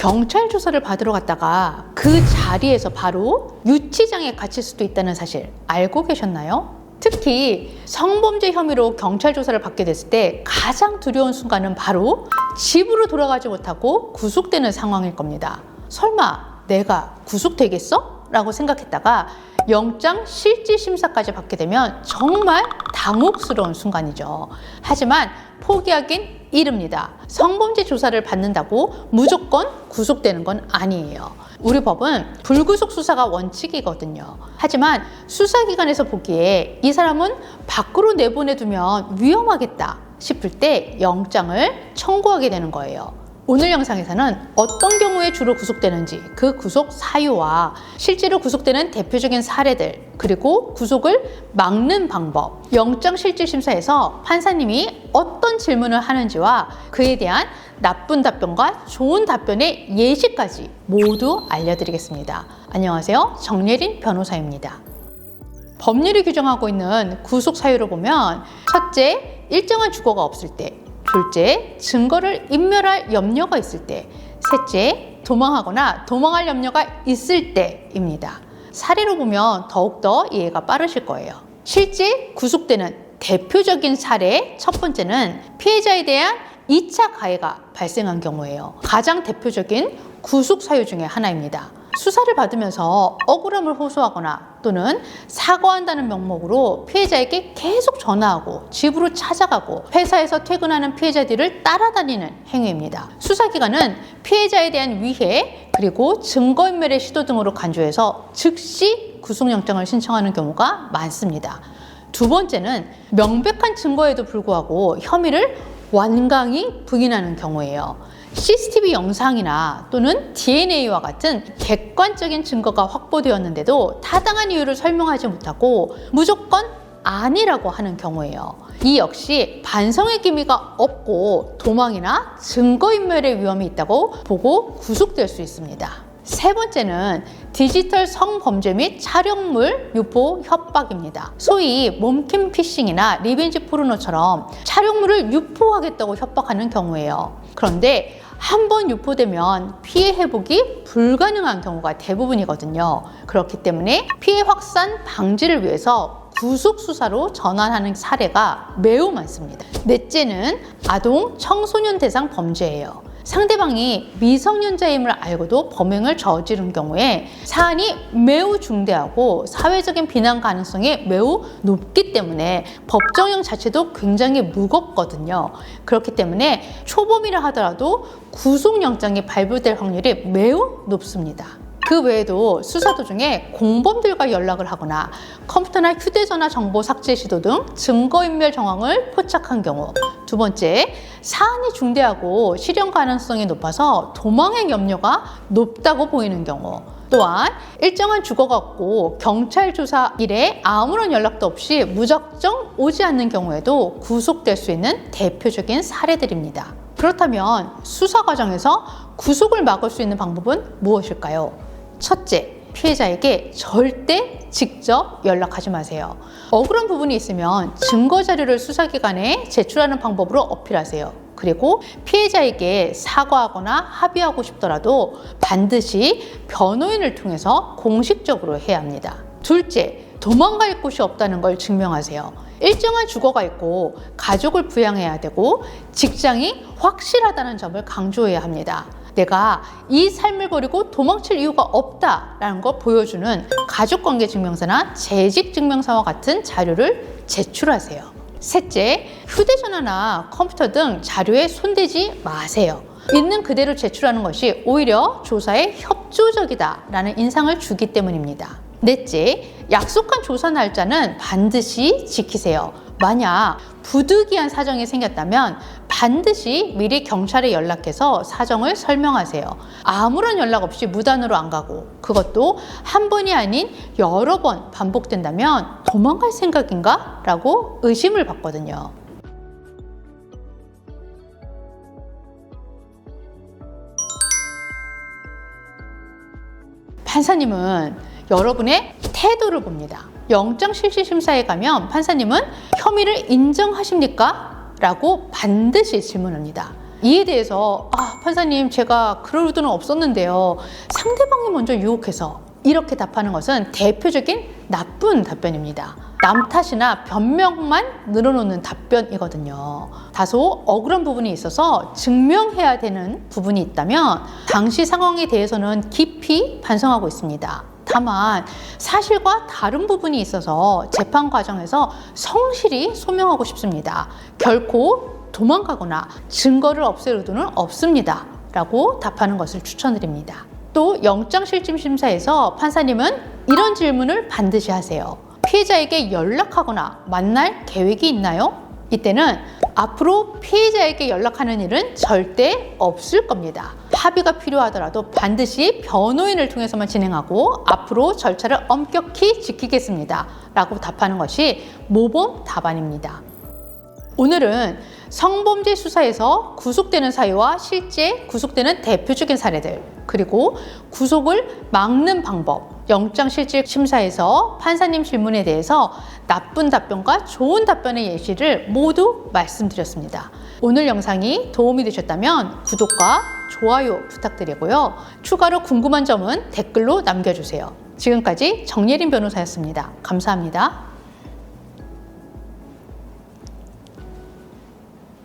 경찰 조사를 받으러 갔다가 그 자리에서 바로 유치장에 갇힐 수도 있다는 사실 알고 계셨나요? 특히 성범죄 혐의로 경찰 조사를 받게 됐을 때 가장 두려운 순간은 바로 집으로 돌아가지 못하고 구속되는 상황일 겁니다. 설마 내가 구속되겠어? 라고 생각했다가 영장 실질 심사까지 받게 되면 정말 당혹스러운 순간이죠. 하지만 포기하긴 이릅니다. 성범죄 조사를 받는다고 무조건 구속되는 건 아니에요. 우리 법은 불구속 수사가 원칙이거든요. 하지만 수사기관에서 보기에 이 사람은 밖으로 내보내두면 위험하겠다 싶을 때 영장을 청구하게 되는 거예요. 오늘 영상에서는 어떤 경우에 주로 구속되는지, 그 구속 사유와 실제로 구속되는 대표적인 사례들, 그리고 구속을 막는 방법, 영장실질심사에서 판사님이 어떤 질문을 하는지와 그에 대한 나쁜 답변과 좋은 답변의 예시까지 모두 알려드리겠습니다. 안녕하세요. 정예린 변호사입니다. 법률이 규정하고 있는 구속 사유를 보면 첫째, 일정한 주거가 없을 때, 둘째, 증거를 인멸할 염려가 있을 때, 셋째, 도망하거나 도망할 염려가 있을 때입니다. 사례로 보면 더욱더 이해가 빠르실 거예요. 실제 구속되는 대표적인 사례 첫 번째는 피해자에 대한 2차 가해가 발생한 경우예요. 가장 대표적인 구속 사유 중에 하나입니다. 수사를 받으면서 억울함을 호소하거나 또는 사과한다는 명목으로 피해자에게 계속 전화하고 집으로 찾아가고 회사에서 퇴근하는 피해자들을 따라다니는 행위입니다. 수사기관은 피해자에 대한 위해 그리고 증거인멸의 시도 등으로 간주해서 즉시 구속영장을 신청하는 경우가 많습니다. 두 번째는 명백한 증거에도 불구하고 혐의를 완강히 부인하는 경우예요. CCTV 영상이나 또는 DNA와 같은 객관적인 증거가 확보되었는데도 타당한 이유를 설명하지 못하고 무조건 아니라고 하는 경우예요. 이 역시 반성의 기미가 없고 도망이나 증거인멸의 위험이 있다고 보고 구속될 수 있습니다. 세 번째는 디지털 성범죄 및 촬영물 유포 협박입니다. 소위 몸캠 피싱이나 리벤지 포르노처럼 촬영물을 유포하겠다고 협박하는 경우예요. 그런데 한번 유포되면 피해 회복이 불가능한 경우가 대부분이거든요. 그렇기 때문에 피해 확산 방지를 위해서 구속 수사로 전환하는 사례가 매우 많습니다. 넷째는 아동 청소년 대상 범죄예요. 상대방이 미성년자임을 알고도 범행을 저지른 경우에 사안이 매우 중대하고 사회적인 비난 가능성이 매우 높기 때문에 법정형 자체도 굉장히 무겁거든요. 그렇기 때문에 초범이라 하더라도 구속영장이 발부될 확률이 매우 높습니다. 그 외에도 수사 도중에 공범들과 연락을 하거나 컴퓨터나 휴대전화 정보 삭제 시도 등 증거인멸 정황을 포착한 경우, 두 번째, 사안이 중대하고 실형 가능성이 높아서 도망의 염려가 높다고 보이는 경우, 또한 일정한 주거가 없고 경찰 조사 일에 아무런 연락도 없이 무작정 오지 않는 경우에도 구속될 수 있는 대표적인 사례들입니다. 그렇다면 수사 과정에서 구속을 막을 수 있는 방법은 무엇일까요? 첫째, 피해자에게 절대 직접 연락하지 마세요. 억울한 부분이 있으면 증거 자료를 수사기관에 제출하는 방법으로 어필하세요. 그리고 피해자에게 사과하거나 합의하고 싶더라도 반드시 변호인을 통해서 공식적으로 해야 합니다. 둘째, 도망갈 곳이 없다는 걸 증명하세요. 일정한 주거가 있고 가족을 부양해야 되고 직장이 확실하다는 점을 강조해야 합니다. 내가 이 삶을 버리고 도망칠 이유가 없다라는 걸 보여주는 가족관계 증명서나 재직 증명서와 같은 자료를 제출하세요. 셋째, 휴대전화나 컴퓨터 등 자료에 손대지 마세요. 있는 그대로 제출하는 것이 오히려 조사에 협조적이다라는 인상을 주기 때문입니다. 넷째, 약속한 조사 날짜는 반드시 지키세요. 만약 부득이한 사정이 생겼다면 반드시 미리 경찰에 연락해서 사정을 설명하세요. 아무런 연락 없이 무단으로 안 가고 그것도 한 번이 아닌 여러 번 반복된다면 도망갈 생각인가? 라고 의심을 받거든요. 판사님은 여러분의 태도를 봅니다. 영장실질심사에 가면 판사님은 혐의를 인정하십니까? 라고 반드시 질문합니다. 이에 대해서 판사님 제가 그럴 의도는 없었는데요. 상대방이 먼저 유혹해서 이렇게 답하는 것은 대표적인 나쁜 답변입니다. 남 탓이나 변명만 늘어놓는 답변이거든요. 다소 억울한 부분이 있어서 증명해야 되는 부분이 있다면 당시 상황에 대해서는 깊이 반성하고 있습니다. 다만 사실과 다른 부분이 있어서 재판 과정에서 성실히 소명하고 싶습니다. 결코 도망가거나 증거를 없앨 의도는 없습니다. 라고 답하는 것을 추천드립니다. 또 영장실질심사에서 판사님은 이런 질문을 반드시 하세요. 피해자에게 연락하거나 만날 계획이 있나요? 이때는 앞으로 피해자에게 연락하는 일은 절대 없을 겁니다. 합의가 필요하더라도 반드시 변호인을 통해서만 진행하고 앞으로 절차를 엄격히 지키겠습니다. 라고 답하는 것이 모범 답안입니다. 오늘은 성범죄 수사에서 구속되는 사유와 실제 구속되는 대표적인 사례들, 그리고 구속을 막는 방법, 영장실질심사에서 판사님 질문에 대해서 나쁜 답변과 좋은 답변의 예시를 모두 말씀드렸습니다. 오늘 영상이 도움이 되셨다면 구독과 좋아요 부탁드리고요. 추가로 궁금한 점은 댓글로 남겨주세요. 지금까지 정예린 변호사였습니다. 감사합니다.